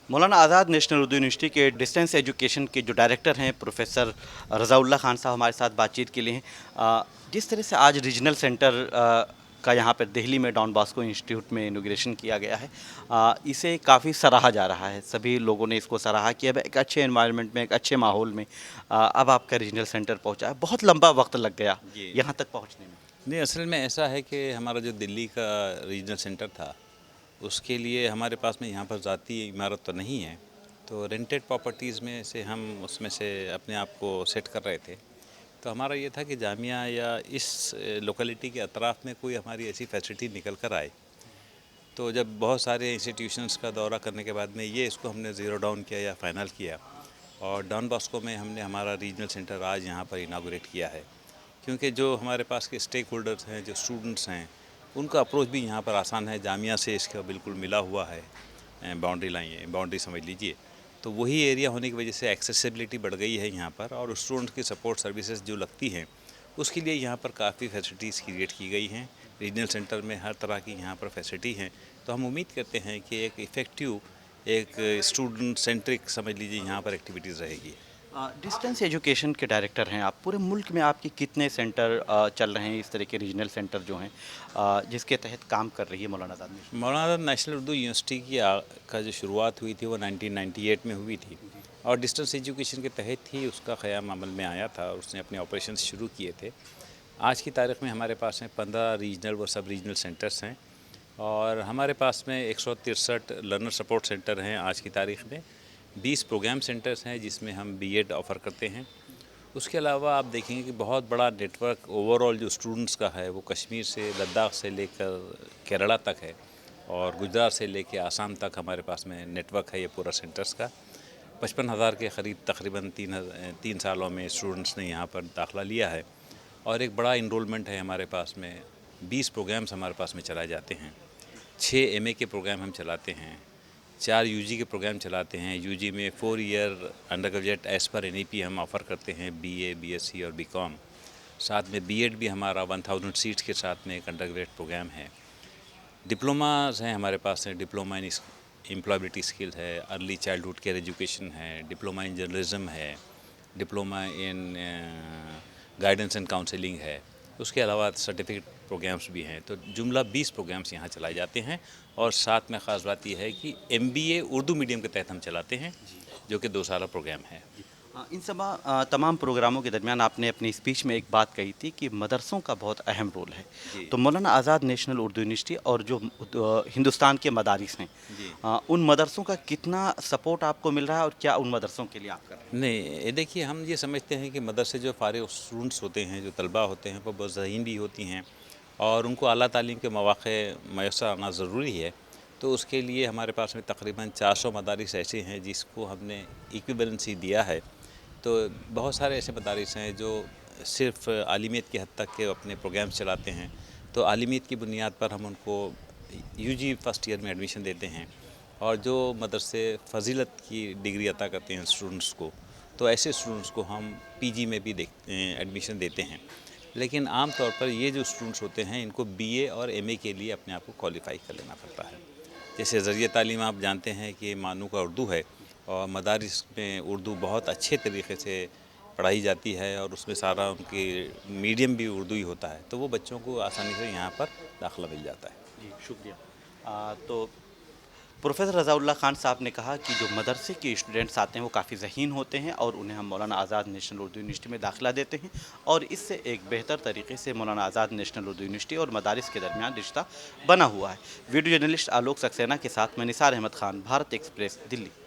मौलाना आज़ाद national Urdu university के distance education के जो डायरेक्टर हैं प्रोफेसर रज़ाउल्लाह खान साहब हमारे साथ बातचीत के लिए हैं। जिस तरह से आज रीजनल सेंटर का यहाँ पर दिल्ली में डॉन बॉस्को इंस्टीट्यूट में इनॉग्रेशन किया गया है, इसे काफ़ी सराहा जा रहा है। सभी लोगों ने इसको सराहा कि अब एक अच्छे एनवायरनमेंट में, एक अच्छे माहौल में अब आपका रीजनल सेंटर पहुँचा है। बहुत लंबा वक्त लग गया जी यहाँ तक पहुँचने में। नहीं, असल में ऐसा है कि हमारा जो दिल्ली का रीजनल सेंटर था उसके लिए हमारे पास में यहाँ पर ज़ाती इमारत तो नहीं है, तो रेंटेड प्रॉपर्टीज़ में से हम उसमें से अपने आप को सेट कर रहे थे। तो हमारा ये था कि जामिया या इस लोकेलिटी के अतराफ़ में कोई हमारी ऐसी फैसिलिटी निकल कर आए। तो जब बहुत सारे इंस्टीट्यूशंस का दौरा करने के बाद में ये इसको हमने ज़ीरो डाउन किया या फाइनल किया, और डॉन बॉस्को में हमने हमारा रीजनल सेंटर आज यहाँ पर इनागोरेट किया है। क्योंकि जो हमारे पास के स्टेक होल्डर्स हैं, जो स्टूडेंट्स हैं, उनका अप्रोच भी यहाँ पर आसान है। जामिया से इसका बिल्कुल मिला हुआ है, बाउंड्री लाइन, बाउंड्री समझ लीजिए। तो वही एरिया होने की वजह से एक्सेसिबिलिटी बढ़ गई है यहाँ पर, और स्टूडेंट्स की सपोर्ट सर्विसेज जो लगती हैं उसके लिए यहाँ पर काफ़ी फैसिलिटीज़ क्रिएट की गई हैं। रीजनल सेंटर में हर तरह की यहाँ पर फैसिलिटी हैं। तो हम उम्मीद करते हैं कि एक इफ़ेक्टिव, एक स्टूडेंट सेंट्रिक समझ लीजिए यहाँ पर एक्टिविटीज़ रहेगी। डिस्टेंस एजुकेशन के डायरेक्टर हैं आप। पूरे मुल्क में आपके कितने सेंटर चल रहे हैं, इस तरह के रीजनल सेंटर जो हैं जिसके तहत काम कर रही है मौलाना आज़ाद नेशनल? मौलाना नेशनल उर्दू यूनिवर्सिटी का जो शुरुआत हुई थी वो 1998 में हुई थी, और डिस्टेंस एजुकेशन के तहत ही उसका क़याम अमल में आया था और उसने अपने ऑपरेशन शुरू किए थे। आज की तारीख़ में हमारे पास में 15 रीजनल व सब रीजनल सेंटर्स हैं, और हमारे पास में 163 लर्नर सपोर्ट सेंटर हैं। आज की तारीख़ में 20 प्रोग्राम सेंटर्स हैं जिसमें हम बीएड ऑफ़र करते हैं। उसके अलावा आप देखेंगे कि बहुत बड़ा नेटवर्क ओवरऑल जो स्टूडेंट्स का है वो कश्मीर से, लद्दाख से लेकर केरला तक है, और गुजरात से लेकर आसाम तक हमारे पास में नेटवर्क है ये पूरा सेंटर्स का। 55,000 के करीब तकरीबन 3 सालों में स्टूडेंट्स ने यहाँ पर दाखिला लिया है, और एक बड़ा इनरोलमेंट है हमारे पास में। 20 प्रोग्राम्स हमारे पास में चलाए जाते हैं। 6 एमए के प्रोग्राम हम चलाते हैं, 4 यूजी के प्रोग्राम चलाते हैं। यूजी में 4 year under graduate as per NEP हम ऑफ़र करते हैं, बीए, बीएससी और बीकॉम। साथ में बीएड भी हमारा 1000 सीट्स के साथ में एक अंडर ग्रेजुएट प्रोग्राम है। डिप्लोमास हैं हमारे पास में, डिप्लोमा इन एम्प्लॉयबिलिटी स्किल है, अर्ली चाइल्डहुड केयर एजुकेशन है, डिप्लोमा इन जर्नलिज्म है, diploma in guidance and counselling है। उसके अलावा सर्टिफिकेट प्रोग्राम्स भी हैं। तो जुमला 20 प्रोग्राम्स यहाँ चलाए जाते हैं, और साथ में ख़ास बात यह है कि एमबीए उर्दू मीडियम के तहत हम चलाते हैं, जो कि 2 साला प्रोग्राम है। इन सब तमाम प्रोग्रामों के दरमियान आपने अपनी स्पीच में एक बात कही थी कि मदरसों का बहुत अहम रोल है। जी तो मौलाना आज़ाद नेशनल उर्दू यूनिवर्सिटी और जो हिंदुस्तान के मदारिस हैं, जी उन मदरसों का कितना सपोर्ट आपको मिल रहा है और क्या उन मदरसों के लिए आप कर रहे हैं? नहीं, ये देखिए, हम ये समझते हैं कि मदरसे जो फ़ारिग़ स्टूडेंट्स होते हैं, जो तलबा होते हैं, वो बहुत ज़हीन भी होती हैं, और उनको आला तालीम के मौक़े मैसर आना ज़रूरी है। तो उसके लिए हमारे पास में तकरीबन 400 मदारिस ऐसे हैं जिसको हमने इक्विवेलेंसी दिया है। तो बहुत सारे ऐसे मदारिस हैं जो सिर्फ़ आलिमियत की हद तक के अपने प्रोग्राम्स चलाते हैं। तो आलिमियत की बुनियाद पर हम उनको यूजी फर्स्ट ईयर में एडमिशन देते हैं, और जो मदरसे फ़जीलत की डिग्री अता करते हैं स्टूडेंट्स को, तो ऐसे स्टूडेंट्स को हम पीजी में भी एडमिशन देते हैं। लेकिन आम तौर पर ये जो स्टूडेंट्स होते हैं इनको बीए और एमए के लिए अपने आप को क्वालिफ़ाई कर लेना पड़ता है। जैसे ज़रिए तालीम आप जानते हैं कि मानू का उर्दू है, और मदारिस में उर्दू बहुत अच्छे तरीक़े से पढ़ाई जाती है, और उसमें सारा उनकी मीडियम भी उर्दू ही होता है। तो वो बच्चों को आसानी से यहाँ पर दाखिला मिल जाता है। जी, शुक्रिया। तो प्रोफेसर रज़ाउल्लाह खान साहब ने कहा कि जो मदरसे के स्टूडेंट्स आते हैं वो काफ़ी ज़हीन होते हैं, और उन्हें हम मौलाना आज़ाद नेशनल उर्दू यूनिवर्सिटी में दाखिला देते हैं, और इससे एक बेहतर तरीके से मौलाना आज़ाद नेशनल उर्दू यूनिवर्सिटी और मदारिस के दरमियान रिश्ता बना हुआ है। वीडियो जर्नलिस्ट आलोक सक्सेना के साथ मैं निसार अहमद खान, भारत एक्सप्रेस, दिल्ली।